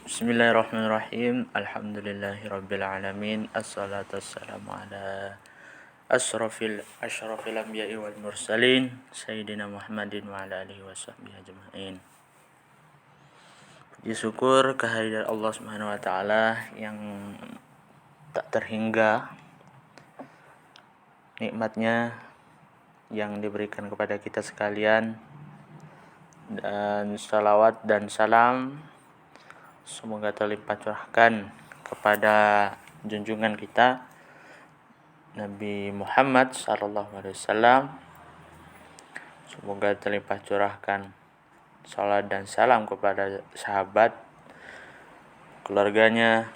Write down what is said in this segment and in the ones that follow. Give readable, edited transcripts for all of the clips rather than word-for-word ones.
Bismillahirrahmanirrahim. Alhamdulillahirabbil alamin. Assalatu wassalamu ala asyrafil anbiya'i wal mursalin sayyidina Muhammadin wa ala alihi washabbihi ajmain. Puji syukur kehadirat Allah Subhanahu wa taala yang tak terhingga, nikmatnya yang diberikan kepada kita sekalian, dan salawat dan salam semoga terlimpah curahkan kepada junjungan kita Nabi Muhammad SAW. Semoga terlimpah curahkan salat dan salam kepada sahabat, keluarganya,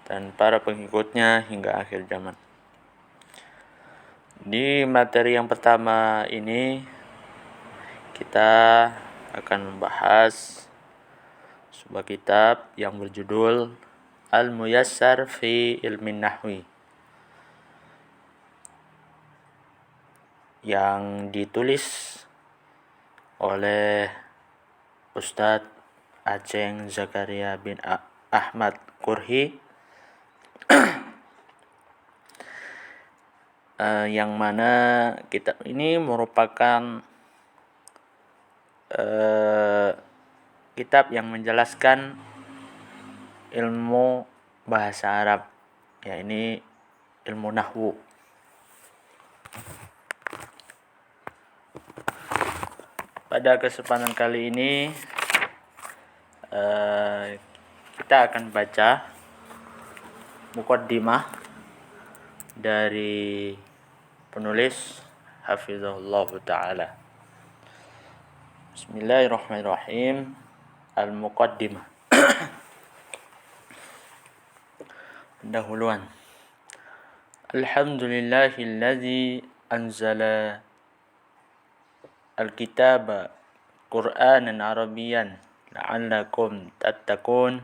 dan para pengikutnya hingga akhir zaman. Di materi yang pertama ini kita akan membahas sebuah kitab yang berjudul Al-Muyassar fi Ilmin Nahwi, yang ditulis oleh Ustadz Aceng Zakaria bin Ahmad Qurhi, yang mana kitab ini merupakan kitab yang menjelaskan ilmu bahasa Arab, yakni ilmu nahwu. Pada kesempatan kali ini kita akan baca muqaddimah dari penulis hafizahullah ta'ala. Bismillahirrahmanirrahim. Al-Muqaddimah. Pendahuluan. Alhamdulillahilladzi anzala al-kitaba Qur'anan Arabiyyan la'allakum tattaqun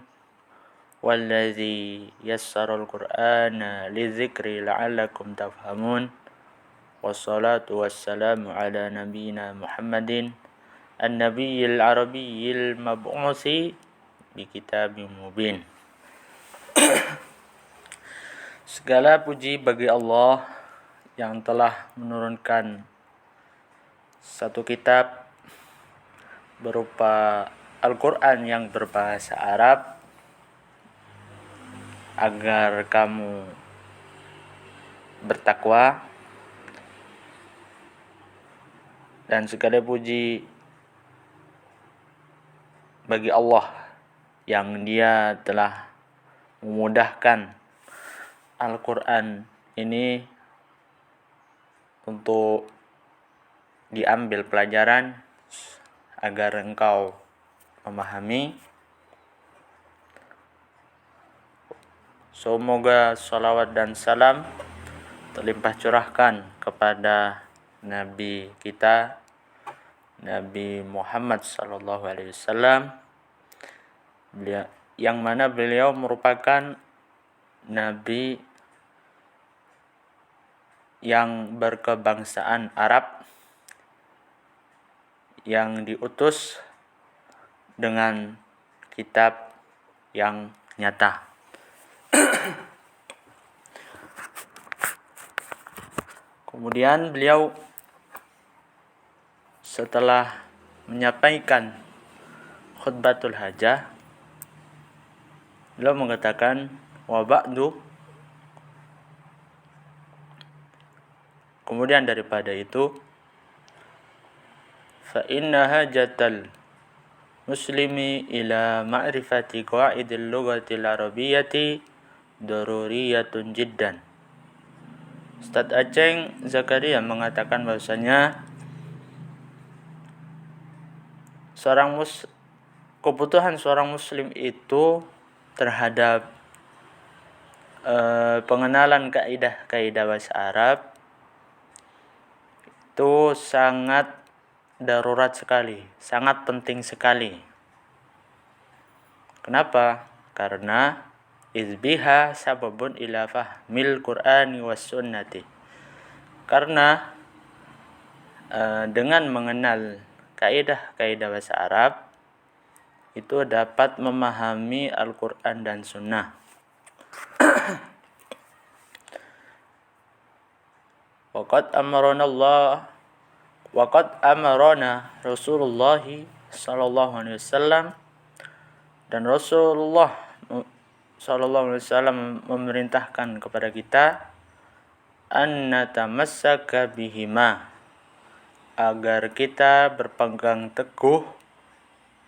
walladzi yassara al-Qur'ana lidzikri la'allakum tafhamun. Wassalatu wassalamu ala nabiyyina Muhammadin an-nabiyil arabiyyil mab'usi bi kitabim mubin. Segala puji bagi Allah yang telah menurunkan satu kitab berupa Al-Quran yang berbahasa Arab agar kamu bertakwa, dan segala puji bagi Allah yang Dia telah memudahkan Al-Quran ini untuk diambil pelajaran agar engkau memahami. Semoga salawat dan salam terlimpah curahkan kepada Nabi kita, Nabi Muhammad SAW, yang mana beliau merupakan Nabi yang berkebangsaan Arab, yang diutus dengan kitab yang nyata. Kemudian beliau setelah menyampaikan khutbatul hajah, beliau mengatakan wa ba'du. Kemudian daripada itu, fa inna hajatal muslimi ila ma'rifati qawaidil lughatil arabiyyati daruriyatun jiddan. Ustadz Aceng Zakaria mengatakan bahwasanya kebutuhan seorang muslim itu terhadap pengenalan kaidah bahasa Arab itu sangat darurat sekali, sangat penting sekali. Kenapa? Karena izbiha sababun ila fahmil Qur'ani was sunnati. Karena dengan mengenal kaidah bahasa Arab itu dapat memahami Al-Quran dan Sunnah. Waqad amarana Rasulullah sallallahu alaihi wasallam, dan Rasulullah sallallahu alaihi wasallam memerintahkan kepada kita an natamassaka bihima, agar kita berpegang teguh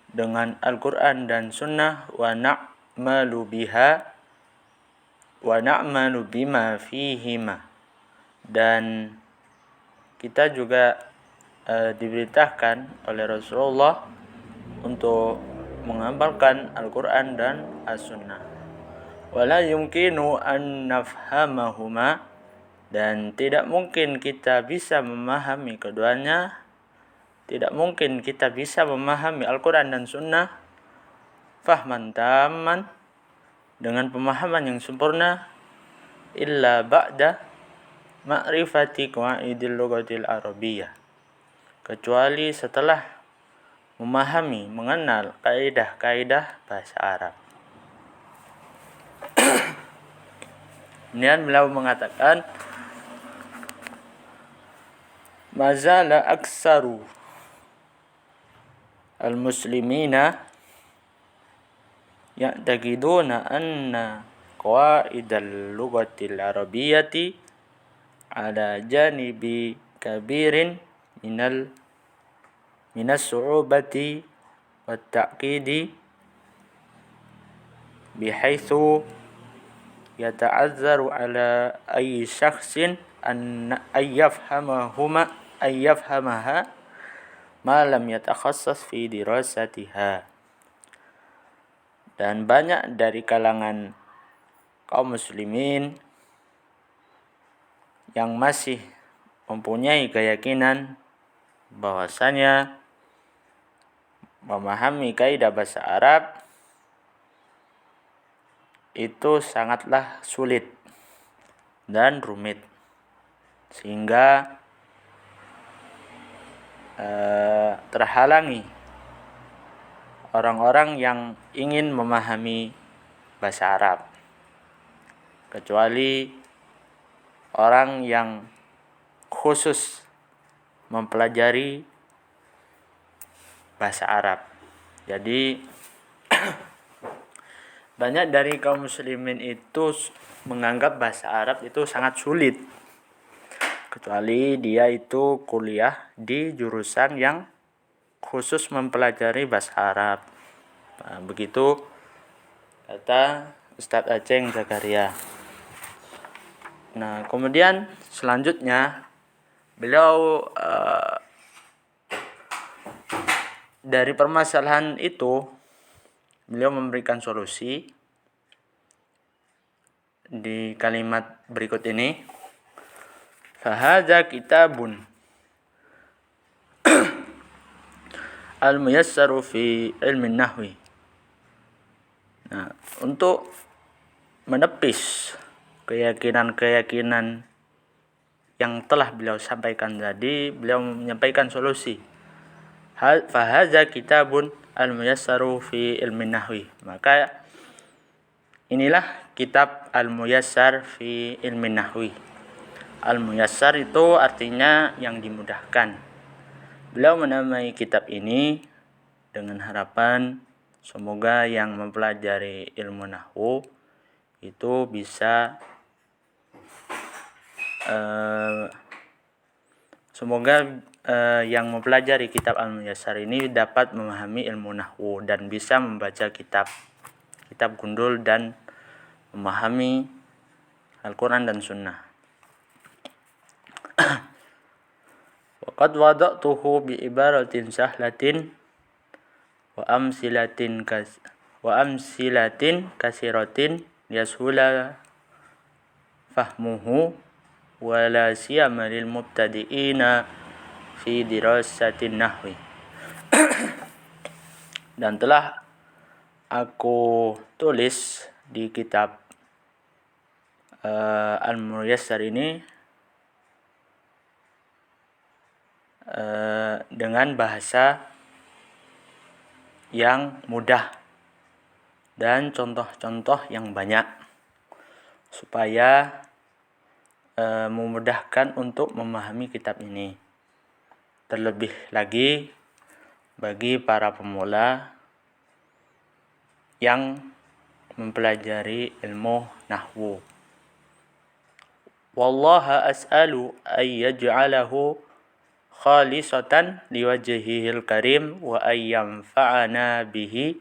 dengan Al-Quran dan Sunnah, wa na'malu bima fihima, dan kita juga diberitakan oleh Rasulullah untuk mengamalkan Al-Quran dan As-Sunnah. Wala yumkinu an nafhamahuma, dan tidak mungkin kita bisa memahami keduanya, tidak mungkin kita bisa memahami Al-Quran dan Sunnah fahman tamman, dengan pemahaman yang sempurna, illa ba'da ma'rifati qawaidil lughatil arabiyyah, kecuali setelah mengenal kaidah-kaidah bahasa Arab. Kemudian beliau mengatakan, mazala aksaru al-muslimina ya'taqiduna anna qawaidal lughatil arabiyyati ala janibi kabirin minas su'ubati wat ta'qidi, bihaitsu yata'azzaru ala ayyi syakhsin an ayyafhamaha ma lam yatakhassas fi dirasatiha. Dan banyak dari kalangan kaum muslimin yang masih mempunyai keyakinan bahwasanya memahami kaidah bahasa Arab itu sangatlah sulit dan rumit, sehingga terhalangi orang-orang yang ingin memahami bahasa Arab, kecuali orang yang khusus mempelajari bahasa Arab. Jadi banyak dari kaum muslimin itu menganggap bahasa Arab itu sangat sulit, kecuali dia itu kuliah di jurusan yang khusus mempelajari bahasa Arab. Nah, begitu kata Ustadz Aceng Zakaria. Nah, kemudian selanjutnya beliau dari permasalahan itu beliau memberikan solusi di kalimat berikut ini. Fahadza kitabun al-muyassaru fi ilmin nahwi. Nah, untuk menepis keyakinan-keyakinan yang telah beliau sampaikan tadi, beliau menyampaikan solusi. Fahadza kitabun al-muyassaru fi ilmin nahwi. Maka inilah kitab al-muyassar fi ilmin nahwi. Al-muyassar itu artinya yang dimudahkan. Beliau menamai kitab ini dengan harapan semoga yang mempelajari ilmu nahwu itu bisa yang mempelajari kitab Al-Muyassar ini dapat memahami ilmu nahwu dan bisa membaca kitab gundul dan memahami Al-Quran dan Sunnah. Waqad wada'tuhu bi ibaratin sahlatin wa amsilatin kasiratin yashula fahmuhu wa la siyama lil mubtadi'ina fi dirasatin nahwi. Dan telah aku tulis di kitab Al-Muyassar ini dengan bahasa yang mudah dan contoh-contoh yang banyak supaya memudahkan untuk memahami kitab ini. Terlebih lagi bagi para pemula yang mempelajari ilmu nahwu. Wallaha as'alu ay yaj'alahu khalisatan liwajhihil karim wa ay yanfa'ana bihi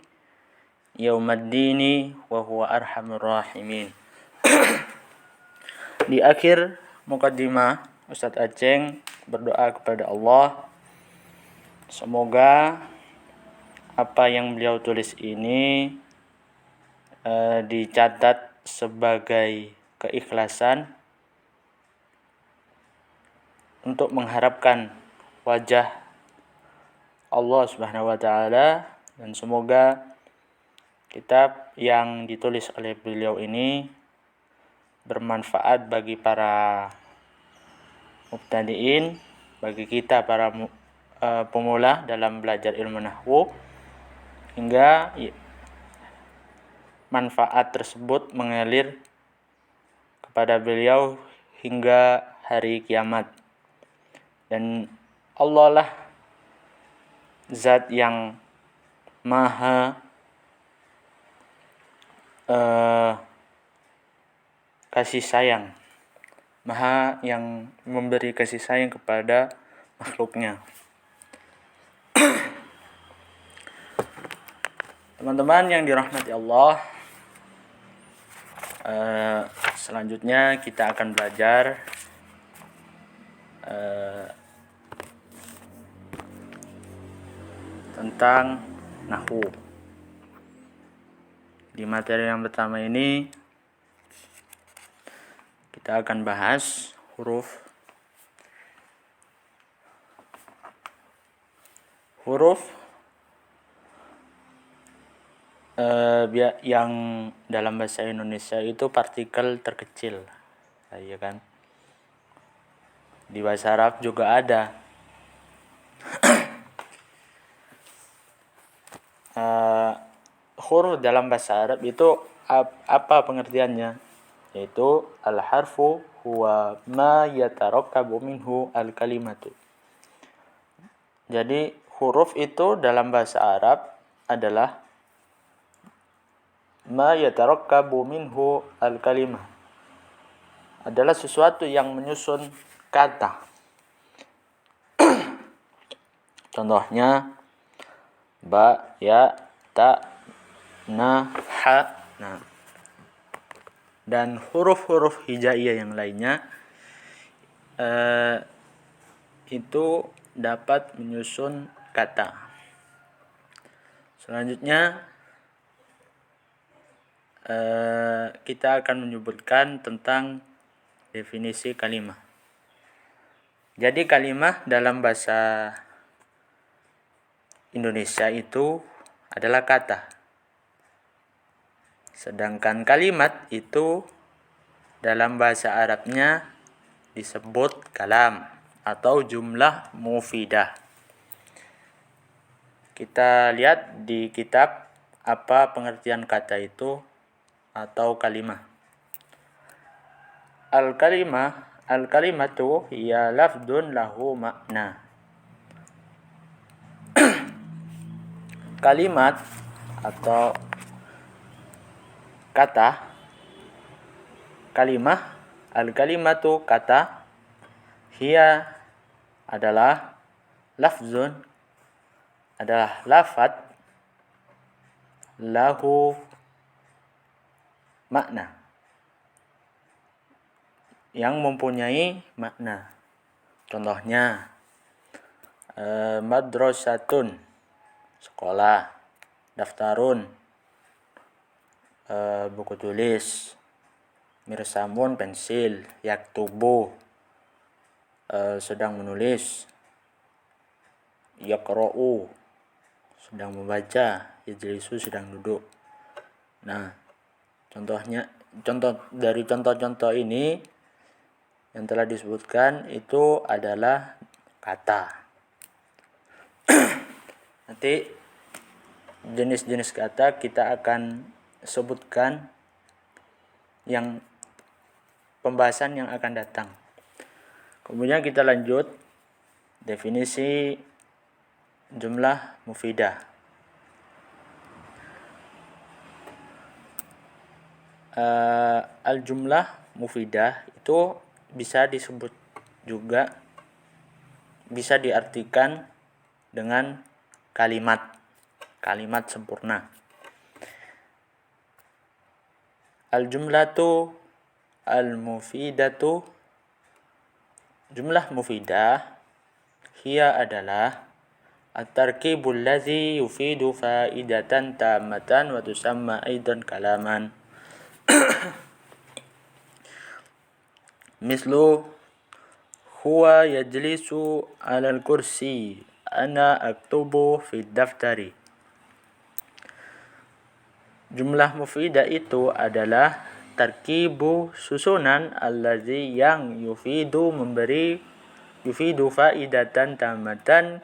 yaumaddini wa huwa arhamur rahimin. Di akhir mukaddimah, Ustadz Aceng berdoa kepada Allah, semoga apa yang beliau tulis ini dicatat sebagai keikhlasan untuk mengharapkan wajah Allah Subhanahu wa taala, dan semoga kitab yang ditulis oleh beliau ini bermanfaat bagi para mubtadiin, bagi kita para pemula dalam belajar ilmu nahwu, hingga manfaat tersebut mengalir kepada beliau hingga hari kiamat. Dan Allah lah zat yang maha kasih sayang, maha yang memberi kasih sayang kepada makhluknya. Teman-teman yang dirahmati Allah, selanjutnya kita akan belajar tentang nahwu. Di materi yang pertama ini kita akan bahas huruf. Huruf yang dalam bahasa Indonesia itu partikel terkecil, ya kan? Di bahasa Arab juga ada. Huruf dalam bahasa Arab itu apa pengertiannya? Yaitu al-harfu huwa ma yatarakkabu minhu al-kalimatu. Jadi huruf itu dalam bahasa Arab adalah ma yatarakkabu minhu al-kalimah, adalah sesuatu yang menyusun kata. Contohnya ba, ya, ta, na, ha. Nah, dan huruf-huruf hijaiyah yang lainnya itu dapat menyusun kata. Selanjutnya kita akan menyebutkan tentang definisi kalimah. Jadi kalimah dalam bahasa Indonesia itu adalah kata. Sedangkan kalimat itu dalam bahasa Arabnya disebut kalam atau jumlah mufidah. Kita lihat di kitab apa pengertian kata itu atau kalimah. Al-kalimatu hiya lafdun lahu makna. Kalimat atau kata, kalimah, al-kalimatu kata, hiya adalah lafzun, adalah lafad, lahu makna, yang mempunyai makna. Contohnya madrasatun, sekolah, daftarun, buku tulis, mirsamun, pensil, yaktubu, sedang menulis, yaqra'u, sedang membaca, yajlisu, sedang duduk. Nah, contoh dari contoh-contoh ini yang telah disebutkan itu adalah kata. Nanti jenis-jenis kata kita akan sebutkan yang pembahasan yang akan datang. Kemudian kita lanjut definisi jumlah mufidah. Al-jumlah mufidah itu bisa disebut juga, bisa diartikan dengan kalimat sempurna. Al-jumlatu al-mufidatu, jumlah mufidah, hiya adalah at-tarkibul ladzi yufidu faidatan tammatan wa tusamma aidan kalaman. Mislu huwa yajlisu 'alal kursi, ana aktubu fi daftari. Jumlah mufidah itu adalah tarkibu, susunan, allazi yang yufidu faidatan tamatan,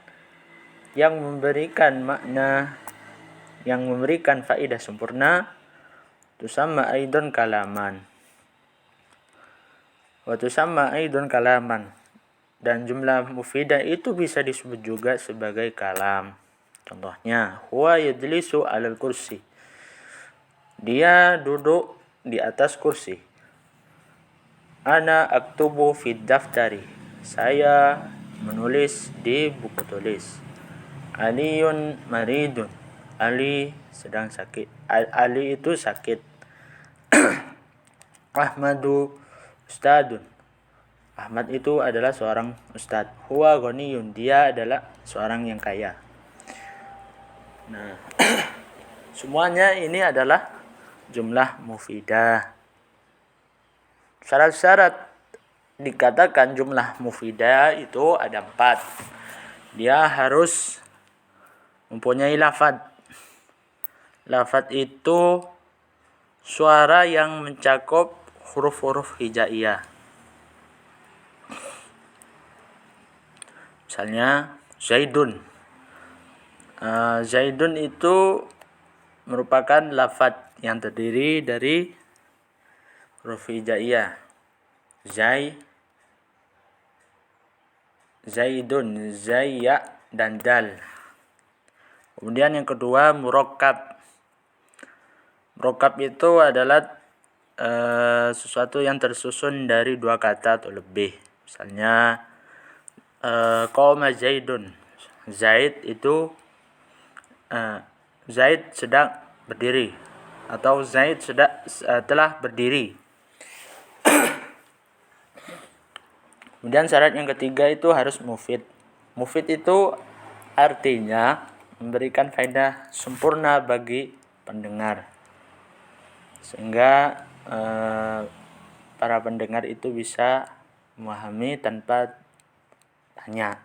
yang memberikan makna, yang memberikan faidah sempurna, tusamma aidon kalaman. Wa tusamma aidon kalaman. Dan jumlah mufidah itu bisa disebut juga sebagai kalam. Contohnya, huwa yajlisu 'alal kursi. Dia duduk di atas kursi. Ana aktubu fid daftari. Saya menulis di buku tulis. Aliyun maridun. Ali sedang sakit. Ali itu sakit. Ahmadu ustadun. Ahmad itu adalah seorang ustad. Huwa ghaniyun. Dia adalah seorang yang kaya. Nah, semuanya ini adalah jumlah mufidah. Syarat-syarat dikatakan jumlah mufidah itu ada 4. Dia harus mempunyai lafadz. Lafadz itu suara yang mencakup huruf-huruf hijaiyah. Misalnya Zaidun. Zaidun itu merupakan lafadz yang terdiri dari huruf hijaiyah. Zaidun, zayya, dan dal. Kemudian yang kedua murakkab. Murakkab itu adalah sesuatu yang tersusun dari 2 kata atau lebih. Misalnya qoma Zaidun. Zaid itu Zaid sedang berdiri, atau Zaid telah berdiri. Kemudian syarat yang ketiga itu harus mufid. Mufid itu artinya memberikan faedah sempurna bagi pendengar, sehingga para pendengar itu bisa memahami tanpa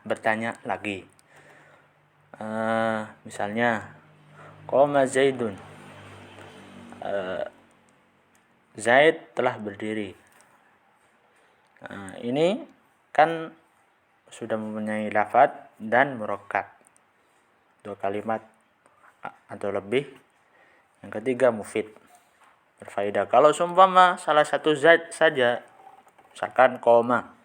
bertanya lagi. Misalnya qoma Zaidun. Zaid telah berdiri. Ini kan sudah mempunyai lafadz dan murakkab, 2 kalimat atau lebih. Yang ketiga mufid, berfaedah. Kalau seumpama salah satu zat saja, misalkan qoma,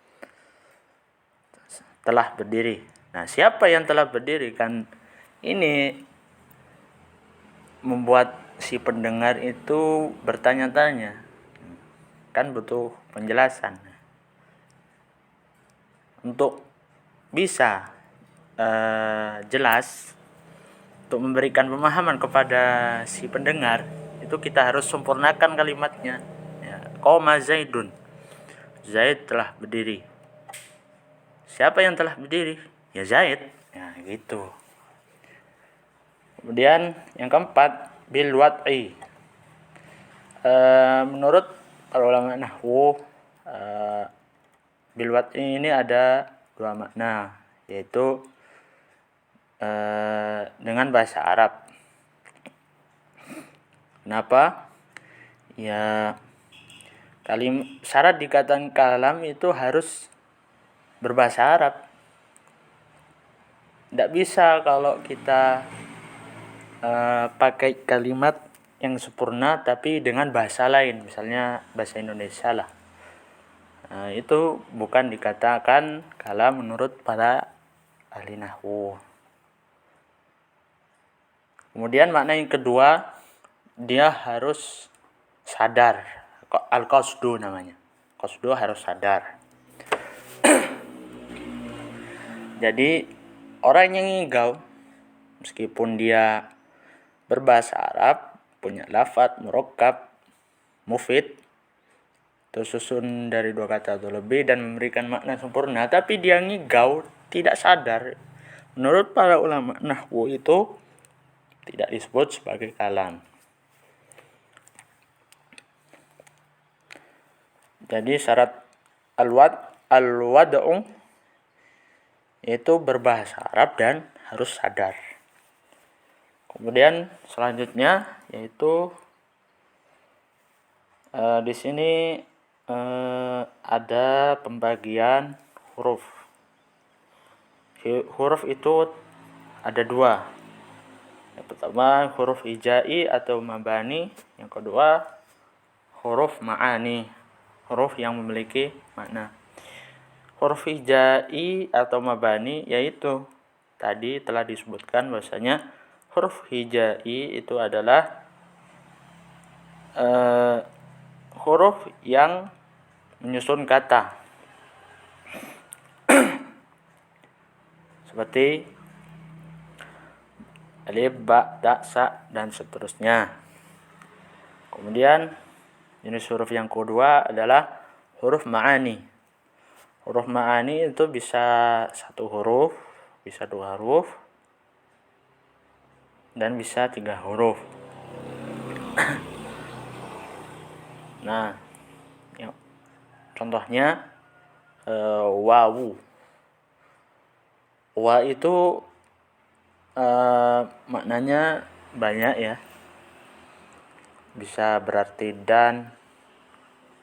telah berdiri. Nah, siapa yang telah berdiri? Kan ini membuat si pendengar itu bertanya-tanya. Kan butuh penjelasan. Untuk bisa jelas, untuk memberikan pemahaman kepada si pendengar, itu kita harus sempurnakan kalimatnya. Qoma Zaidun. Zaid telah berdiri. Siapa yang telah berdiri? Ya Zaid. Ya gitu. Kemudian yang keempat bil wad'i. Menurut para ulama nahwu, bil wad'i ini ada 2 makna, yaitu dengan bahasa Arab. Kenapa? Ya, syarat dikatakan kalam itu harus berbahasa Arab. Tidak bisa kalau kita pakai kalimat yang sempurna tapi dengan bahasa lain, misalnya bahasa Indonesia lah. Itu bukan dikatakan kalam menurut para ahli nahwu. Kemudian makna yang kedua, dia harus sadar. Al-qasdu namanya. Qasdu harus sadar. Jadi orang yang ngigau, meskipun dia berbahasa Arab, punya lafadz murokkab, mufid, tersusun dari 2 kata atau lebih dan memberikan makna sempurna, tapi dia ngigau, tidak sadar, menurut para ulama nahwu itu tidak disebut sebagai kalam. Jadi syarat al-wad'u itu berbahasa Arab dan harus sadar. Kemudian selanjutnya yaitu di sini ada pembagian huruf. Huruf itu ada 2. Yang pertama huruf hijai atau mabani, yang kedua huruf ma'ani, huruf yang memiliki makna. Huruf hijai atau mabani yaitu tadi telah disebutkan bahwasanya huruf hijai itu adalah huruf yang menyusun kata. Seperti alif, ba, ta, sa, dan seterusnya. Kemudian jenis huruf yang kedua adalah huruf ma'ani. Huruf ma'ani itu bisa 1 huruf, bisa 2 huruf, dan bisa 3 huruf. Nah, contohnya wawu. Wa itu maknanya banyak ya. Bisa berarti dan.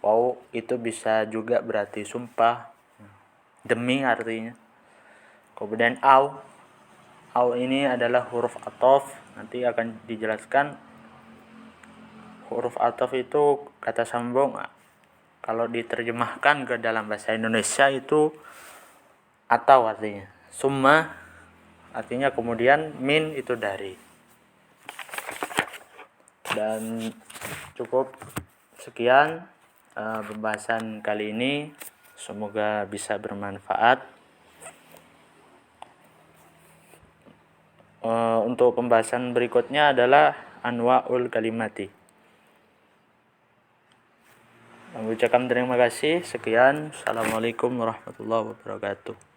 Waw itu bisa juga berarti sumpah, demi artinya. Kemudian au ini adalah huruf athof. Nanti akan dijelaskan huruf athof itu kata sambung. Kalau diterjemahkan ke dalam bahasa Indonesia itu atau artinya. Summa artinya kemudian, min itu dari. Dan cukup sekian pembahasan kali ini. Semoga bisa bermanfaat. Untuk pembahasan berikutnya adalah anwa'ul kalimati. Mengucapkan terima kasih. Sekian. Assalamualaikum warahmatullahi wabarakatuh.